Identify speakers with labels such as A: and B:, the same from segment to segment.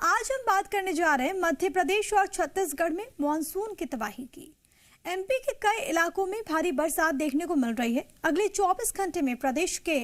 A: आज हम बात करने जा रहे हैं मध्य प्रदेश और छत्तीसगढ़ में मानसून की तबाही की। एमपी के कई इलाकों में भारी बरसात देखने को मिल रही है। अगले 24 घंटे में प्रदेश के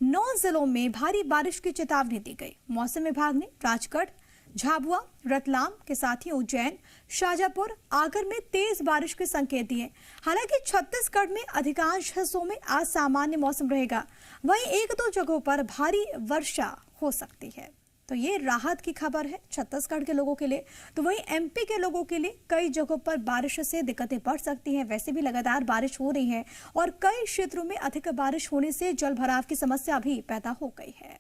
A: 9 जिलों में भारी बारिश की चेतावनी दी गई। मौसम विभाग ने राजगढ़, झाबुआ, रतलाम के साथ ही उज्जैन, शाजापुर, आगर में तेज बारिश के संकेत दिए। हालांकि छत्तीसगढ़ में अधिकांश हिस्सों में आज सामान्य मौसम रहेगा, वहीं एक दो जगहों पर भारी वर्षा हो सकती है। तो ये राहत की खबर है छत्तीसगढ़ के लोगों के लिए। तो वहीं एमपी के लोगों के लिए कई जगहों पर बारिश से दिक्कतें बढ़ सकती हैं। वैसे भी लगातार बारिश हो रही है और कई क्षेत्रों में अधिक बारिश होने से जल भराव की समस्या भी पैदा हो गई है।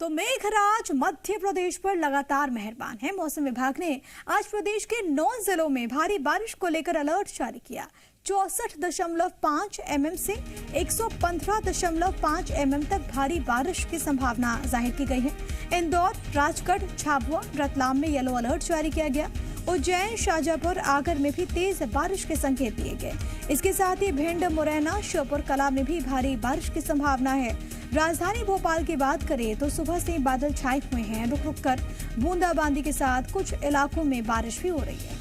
A: तो मेघराज मध्य प्रदेश पर लगातार मेहरबान है। मौसम विभाग ने आज प्रदेश के 9 जिलों में भारी बारिश को लेकर अलर्ट जारी किया। 64.5 mm से 115.5 mm तक भारी बारिश की संभावना जाहिर की गई है। इंदौर, राजगढ़, झाबुआ, रतलाम में येलो अलर्ट जारी किया गया। उज्जैन, शाजापुर, आगर में भी तेज बारिश के संकेत दिए गए। इसके साथ ही भिंड, मुरैना, श्योपुर कला में भी भारी बारिश की संभावना है। राजधानी भोपाल की बात करें तो सुबह से बादल छाए हुए हैं। रुक रुक कर बूंदाबांदी के साथ कुछ इलाकों में बारिश भी हो रही है।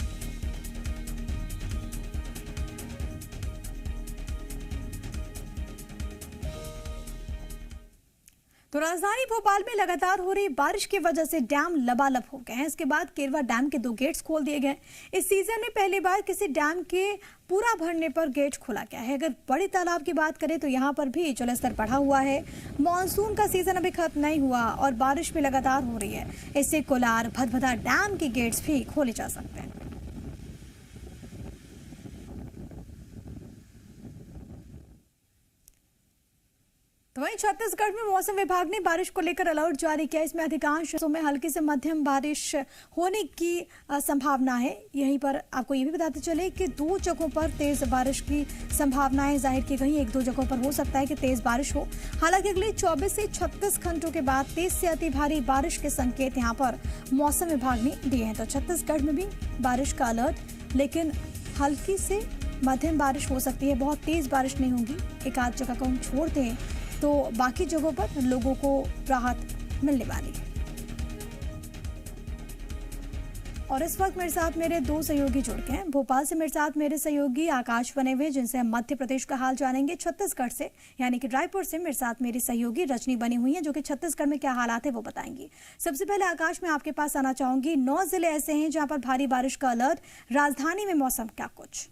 A: तो राजधानी भोपाल में लगातार हो रही बारिश की वजह से डैम लबालब हो गए हैं। इसके बाद केरवा डैम के 2 गेट्स खोल दिए गए। इस सीजन में पहली बार किसी डैम के पूरा भरने पर गेट खोला गया है। अगर बड़े तालाब की बात करें तो यहां पर भी जलस्तर बढ़ा हुआ है। मानसून का सीजन अभी खत्म नहीं हुआ और बारिश भी लगातार हो रही है। इससे कोलार, भदभदा डैम के गेट्स भी खोले जा सकते हैं। तो वहीं छत्तीसगढ़ में मौसम विभाग ने बारिश को लेकर अलर्ट जारी किया। इसमें अधिकांश हिस्सों में हल्की से मध्यम बारिश होने की संभावना है। यहीं पर आपको ये भी बताते चले कि 2 जगहों पर तेज बारिश की संभावनाएं जाहिर की गई। 1-2 जगहों पर हो सकता है कि तेज बारिश हो। हालांकि अगले 24 से 36 घंटों के बाद तेज से अति भारी बारिश के संकेत यहां पर मौसम विभाग ने दिए हैं। तो छत्तीसगढ़ में भी बारिश का अलर्ट, लेकिन हल्की से मध्यम बारिश हो सकती है। बहुत तेज बारिश नहीं होगी। एक आध जगह को हम छोड़ते हैं तो बाकी जगहों पर लोगों को राहत मिलने वाली है। और इस वक्त मेरे साथ मेरे 2 सहयोगी जुड़ गए हैं। भोपाल से मेरे साथ मेरे सहयोगी आकाश बने हुए, जिनसे हम मध्य प्रदेश का हाल जानेंगे। छत्तीसगढ़ से यानी कि रायपुर से मेरे साथ मेरी सहयोगी रजनी बनी हुई है, जो कि छत्तीसगढ़ में क्या हालात है वो बताएंगी। सबसे पहले आकाश, मैं आपके पास आना चाहूंगी। 9 जिले ऐसे हैं जहां पर भारी बारिश का अलर्ट। राजधानी में मौसम क्या कुछ?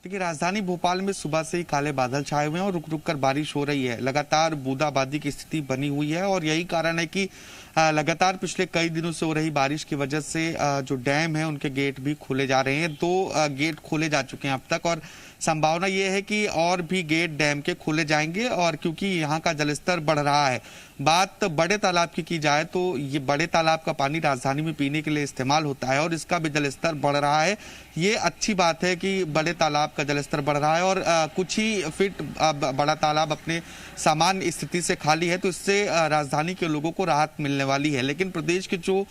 B: देखिए, राजधानी भोपाल में सुबह से ही काले बादल छाए हुए हैं और रुक रुक कर बारिश हो रही है। लगातार बूंदाबांदी की स्थिति बनी हुई है और यही कारण है कि लगातार पिछले कई दिनों से हो रही बारिश की वजह से जो डैम है उनके गेट भी खोले जा रहे हैं। 2 गेट खोले जा चुके हैं अब तक और संभावना ये है कि और भी गेट डैम के खोले जाएंगे। और क्योंकि यहाँ का जलस्तर बढ़ रहा है, बात बड़े तालाब की जाए तो ये बड़े तालाब का पानी राजधानी में पीने के लिए इस्तेमाल होता है और इसका भी जलस्तर बढ़ रहा है। ये अच्छी बात है कि बड़े तालाब का जलस्तर बढ़ रहा है और कुछ ही फीट बड़ा तालाब अपने सामान्य स्थिति से खाली है, तो इससे राजधानी के लोगों को राहत मिलने वाली है। लेकिन प्रदेश के जो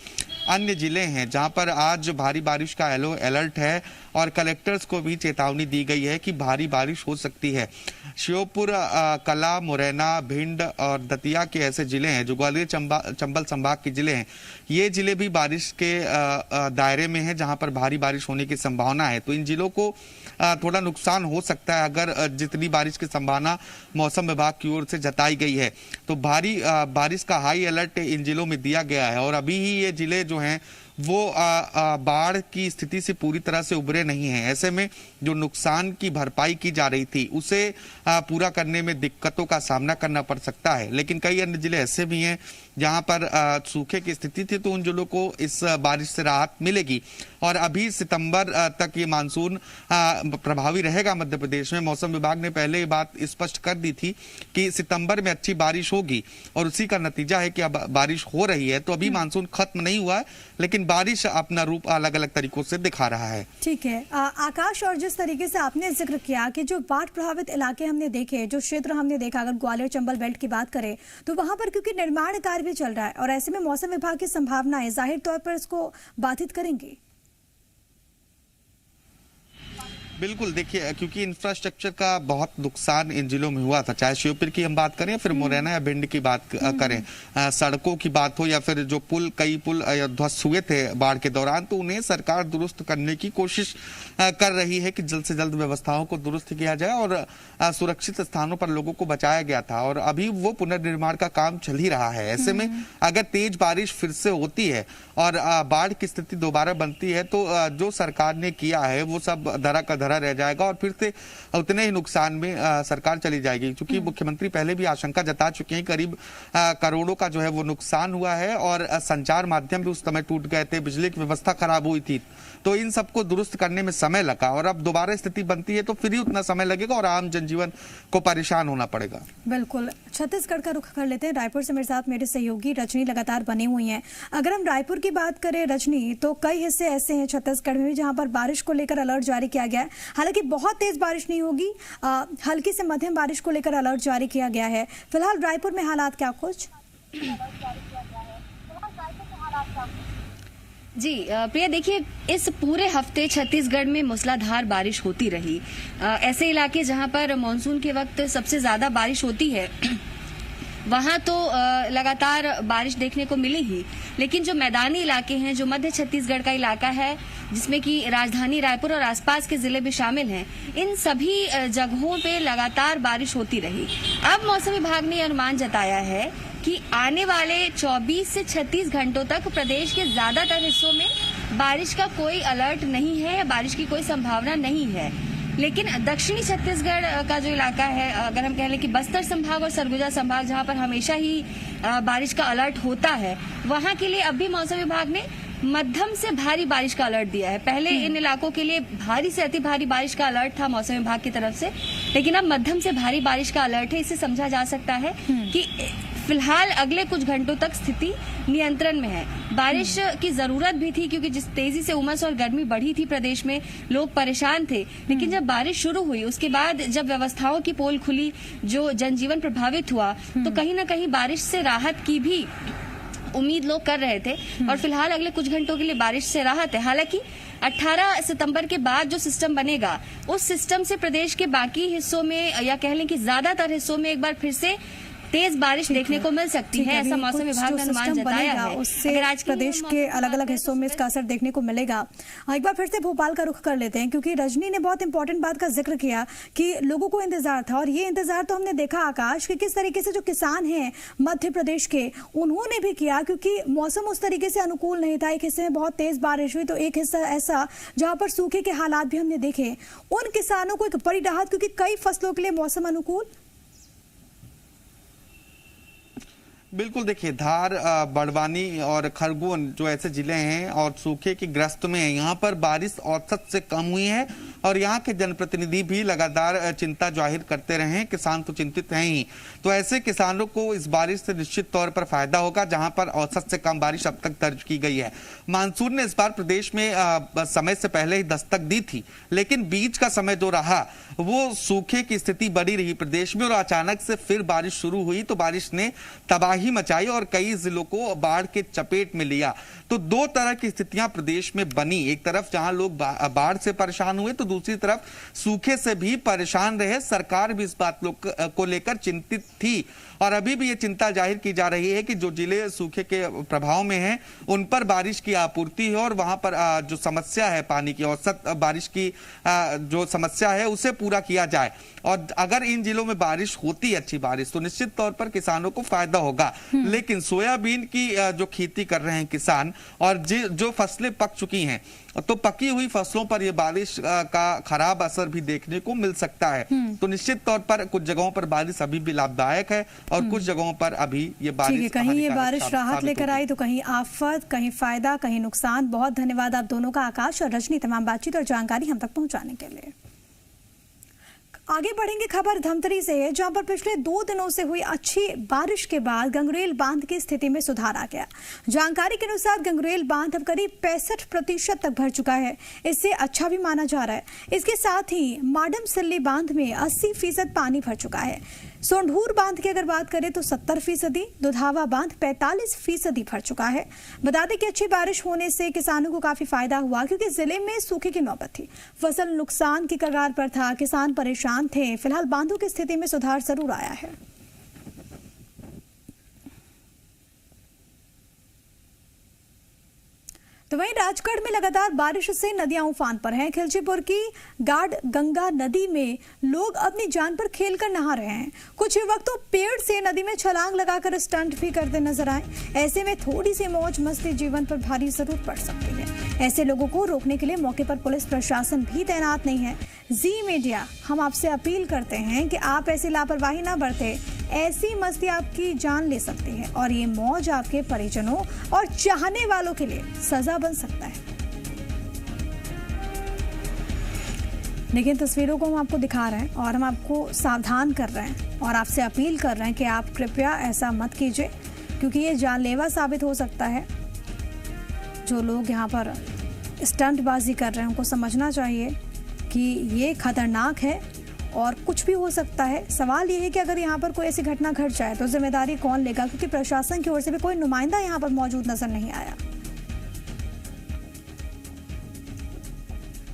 B: अन्य जिले हैं जहां पर आज भारी बारिश का येलो अलर्ट है और कलेक्टर्स को भी चेतावनी दी गई है कि भारी बारिश हो सकती है। श्योपुर, कला, मुरैना, भिंड और दतिया के ऐसे जिले हैं जो ग्वालियर, चंबल संभाग के जिले हैं। ये जिले भी बारिश के दायरे में हैं जहां पर भारी बारिश होने की संभावना है। तो इन जिलों को थोड़ा नुकसान हो सकता है अगर जितनी बारिश की संभावना मौसम विभाग की ओर से जताई गई है। तो भारी बारिश का हाई अलर्ट इन जिलों में दिया गया है और अभी ही ये जिले जो हैं वो बाढ़ की स्थिति से पूरी तरह से उभरे नहीं हैं। ऐसे में जो नुकसान की भरपाई की जा रही थी उसे पूरा करने में दिक्कतों का सामना करना पड़ सकता है। लेकिन कई अन्य जिले ऐसे भी हैं जहां पर सूखे की स्थिति थी, तो उन जिलों को इस बारिश से राहत मिलेगी। और अभी सितंबर तक ये मानसून प्रभावी रहेगा मध्य प्रदेश में। मौसम विभाग ने पहले ये बात स्पष्ट कर दी थी कि सितंबर में अच्छी बारिश होगी और उसी का नतीजा है कि अब बारिश हो रही है। तो अभी मानसून खत्म नहीं हुआ है, लेकिन बारिश अपना रूप अलग अलग तरीकों से दिखा रहा है।
A: ठीक है आकाश, और जिस तरीके से आपने जिक्र किया कि जो बाढ़ प्रभावित इलाके हमने देखे, जो क्षेत्र हमने देखा, अगर ग्वालियर चंबल बेल्ट की बात करें तो वहां पर क्योंकि निर्माण कार्य भी चल रहा है और ऐसे में मौसम विभाग की संभावनाएं जाहिर तौर पर इसको बाधित करेंगी।
B: बिल्कुल, देखिए क्योंकि इंफ्रास्ट्रक्चर का बहुत नुकसान इन जिलों में हुआ था, चाहे शिवपुर की हम बात करें या फिर मुरैना या भिंड की बात करें, सड़कों की बात हो या फिर जो कई पुल ध्वस्त हुए थे बाढ़ के दौरान, तो उन्हें सरकार दुरुस्त करने की कोशिश कर रही है कि जल्द से जल्द व्यवस्थाओं को दुरुस्त किया जाए और सुरक्षित स्थानों पर लोगों को बचाया गया था और अभी वो पुनर्निर्माण का काम चल ही रहा है। ऐसे में अगर तेज बारिश फिर से होती है और बाढ़ की स्थिति दोबारा बनती है तो जो सरकार ने किया है वो सब धरा का धरा रह जाएगा और फिर से उतने ही नुकसान में सरकार चली जाएगी, क्योंकि मुख्यमंत्री पहले भी आशंका जता चुके हैं। करीब करोड़ों का जो है वो नुकसान हुआ है और संचार माध्यम भी उस समय टूट गए थे, बिजली की व्यवस्था खराब हुई थी, तो इन सबको दुरुस्त करने में समय लगा और अब दोबारा स्थिति बनती है तो फिर ही उतना समय लगेगा और आम जनजीवन को परेशान होना पड़ेगा।
A: बिल्कुल, छत्तीसगढ़ का रुख कर लेते हैं। रायपुर से मेरे साथ मेरे सहयोगी रजनी लगातार बनी हुई हैं। अगर हम रायपुर की बात करें रजनी, तो कई हिस्से ऐसे हैं छत्तीसगढ़ में भी जहां पर बारिश को लेकर अलर्ट जारी किया गया है। हालांकि बहुत तेज बारिश नहीं होगी, हल्की से मध्यम बारिश को लेकर अलर्ट जारी किया गया है। फिलहाल रायपुर में हालात क्या कुछ?
C: जी प्रिया, देखिए इस पूरे हफ्ते छत्तीसगढ़ में मूसलाधार बारिश होती रही। ऐसे इलाके जहां पर मानसून के वक्त सबसे ज्यादा बारिश होती है वहां तो लगातार बारिश देखने को मिली ही, लेकिन जो मैदानी इलाके हैं, जो मध्य छत्तीसगढ़ का इलाका है जिसमें कि राजधानी रायपुर और आसपास के जिले भी शामिल हैं, इन सभी जगहों पे लगातार बारिश होती रही। अब मौसम विभाग ने अनुमान जताया है कि आने वाले 24 से 36 घंटों तक प्रदेश के ज्यादातर हिस्सों में बारिश का कोई अलर्ट नहीं है या बारिश की कोई संभावना नहीं है। लेकिन दक्षिणी छत्तीसगढ़ का जो इलाका है, अगर हम कह लें कि बस्तर संभाग और सरगुजा संभाग, जहां पर हमेशा ही बारिश का अलर्ट होता है, वहां के लिए अब भी मौसम विभाग ने मध्यम से भारी बारिश का अलर्ट दिया है। पहले इन इलाकों के लिए भारी से अति भारी बारिश का अलर्ट था मौसम विभाग की तरफ से, लेकिन अब मध्यम से भारी बारिश का अलर्ट है। इससे समझा जा सकता है कि फिलहाल अगले कुछ घंटों तक स्थिति नियंत्रण में है। बारिश की जरूरत भी थी क्योंकि जिस तेजी से उमस और गर्मी बढ़ी थी प्रदेश में, लोग परेशान थे। लेकिन जब बारिश शुरू हुई उसके बाद जब व्यवस्थाओं की पोल खुली, जो जनजीवन प्रभावित हुआ, तो कहीं ना कहीं बारिश से राहत की भी उम्मीद लोग कर रहे थे और फिलहाल अगले कुछ घंटों के लिए बारिश से राहत है। हालांकि 18 सितंबर के बाद जो सिस्टम बनेगा, उस सिस्टम से प्रदेश के बाकी हिस्सों में या कह लें कि ज्यादातर हिस्सों में एक बार फिर से तेज बारिश देखने को मिल सकती है, ऐसा मौसम विभाग ने अनुमान जताया है।
A: उससे प्रदेश के अलग अलग हिस्सों में इसका असर देखने को मिलेगा। एक बार फिर से भोपाल का रुख कर लेते हैं, क्योंकि रजनी ने बहुत इंपॉर्टेंट बात का जिक्र किया कि लोगों को इंतजार था और ये इंतजार तो हमने देखा आकाश कि किस तरीके से जो किसान हैं मध्य प्रदेश के, उन्होंने भी किया, क्योंकि मौसम उस तरीके से अनुकूल नहीं था। एक हिस्से में बहुत तेज बारिश हुई तो एक हिस्सा ऐसा जहां पर सूखे के हालात भी हमने देखे। उन किसानों को एक बड़ी राहत, क्योंकि कई फसलों के लिए मौसम अनुकूल।
B: बिल्कुल, देखिए धार, बड़वानी और खरगोन जो ऐसे जिले हैं और सूखे की ग्रस्त में है, यहाँ पर बारिश औसत से कम हुई है और यहाँ के जनप्रतिनिधि भी लगातार चिंता जाहिर करते रहे हैं। किसान तो चिंतित हैं ही, तो ऐसे किसानों को इस बारिश से निश्चित तौर पर फायदा होगा जहां पर औसत से कम बारिश अब तक दर्ज की गई है। मानसून ने इस बार प्रदेश में समय से पहले ही दस्तक दी थी, लेकिन बीच का समय जो रहा वो सूखे की स्थिति बनी रही प्रदेश में और अचानक से फिर बारिश शुरू हुई तो बारिश ने तबाही मचाई और कई जिलों को बाढ़ के चपेट में लिया। तो दो तरह की स्थितियां प्रदेश में बनी, एक तरफ जहां लोग बाढ़ से परेशान हुए तो दूसरी तरफ सूखे से भी परेशान रहे। सरकार भी इस बात को लेकर चिंतित थी और अभी भी ये चिंता जाहिर की जा रही है कि जो जिले सूखे के प्रभाव में हैं उन पर बारिश की आपूर्ति है और वहां पर जो समस्या है पानी की, औसत बारिश की जो समस्या है उसे पूरा किया जाए। और अगर इन जिलों में बारिश होती है, अच्छी बारिश, तो निश्चित तौर पर किसानों को फायदा होगा। लेकिन सोयाबीन की जो खेती कर रहे हैं किसान और जो फसलें पक चुकी हैं, तो पकी हुई फसलों पर यह बारिश का खराब असर भी देखने को मिल सकता है। तो निश्चित तौर पर कुछ जगहों पर बारिश अभी भी लाभदायक है और कुछ जगहों पर अभी ये बारिश,
A: कहीं ये बारिश राहत लेकर आई तो कहीं आफत, कहीं फायदा, कहीं नुकसान। बहुत धन्यवाद आप दोनों का, आकाश और रजनी, तमाम बातचीत और जानकारी हम तक पहुंचाने के लिए। आगे बढ़ेंगे खबर धमतरी से है, जहां पर पिछले 2 दिनों से हुई अच्छी बारिश के बाद गंगरेल बांध की स्थिति में सुधार आ गया। जानकारी के अनुसार गंगरेल बांध अब करीब 65% तक भर चुका है, इससे अच्छा भी माना जा रहा है। इसके साथ ही माडम सिल्ली बांध में 80% पानी भर चुका है। सोंढूर बांध की अगर बात करें तो 70%, दुधावा बांध 45% भर चुका है। बता दें कि अच्छी बारिश होने से किसानों को काफी फायदा हुआ, क्योंकि जिले में सूखे की नौबत थी, फसल नुकसान की कगार पर था, किसान परेशान थे। फिलहाल बांधों की स्थिति में सुधार जरूर आया है। तो वहीं राजगढ़ में लगातार बारिश से नदियां उफान पर हैं। खिलचीपुर की गाढ़ गंगा नदी में लोग अपनी जान पर खेलकर नहा रहे हैं। कुछ युवक तो पेड़ से नदी में छलांग लगाकर स्टंट भी करते नजर आए। ऐसे में थोड़ी सी मौज मस्ती जीवन पर भारी जरूर पड़ सकती है। ऐसे लोगों को रोकने के लिए मौके पर पुलिस प्रशासन भी तैनात नहीं है। जी मीडिया, हम आपसे अपील करते हैं कि आप ऐसी लापरवाही ना बरतें। ऐसी मस्ती आपकी जान ले सकती है और ये मौज आपके परिजनों और चाहने वालों के लिए सजा बन सकता है। लेकिन तस्वीरों को हम आपको दिखा रहे हैं और हम आपको सावधान कर रहे हैं और आपसे अपील कर रहे हैं कि आप कृपया ऐसा मत कीजिए, क्योंकि ये जानलेवा साबित हो सकता है। जो लोग यहाँ पर स्टंटबाजी कर रहे हैं उनको समझना चाहिए कि ये खतरनाक है और कुछ भी हो सकता है। सवाल ये है कि अगर यहाँ पर कोई ऐसी घटना घट जाए तो जिम्मेदारी कौन लेगा, क्योंकि प्रशासन की ओर से भी कोई नुमाइंदा यहाँ पर मौजूद नजर नहीं आया।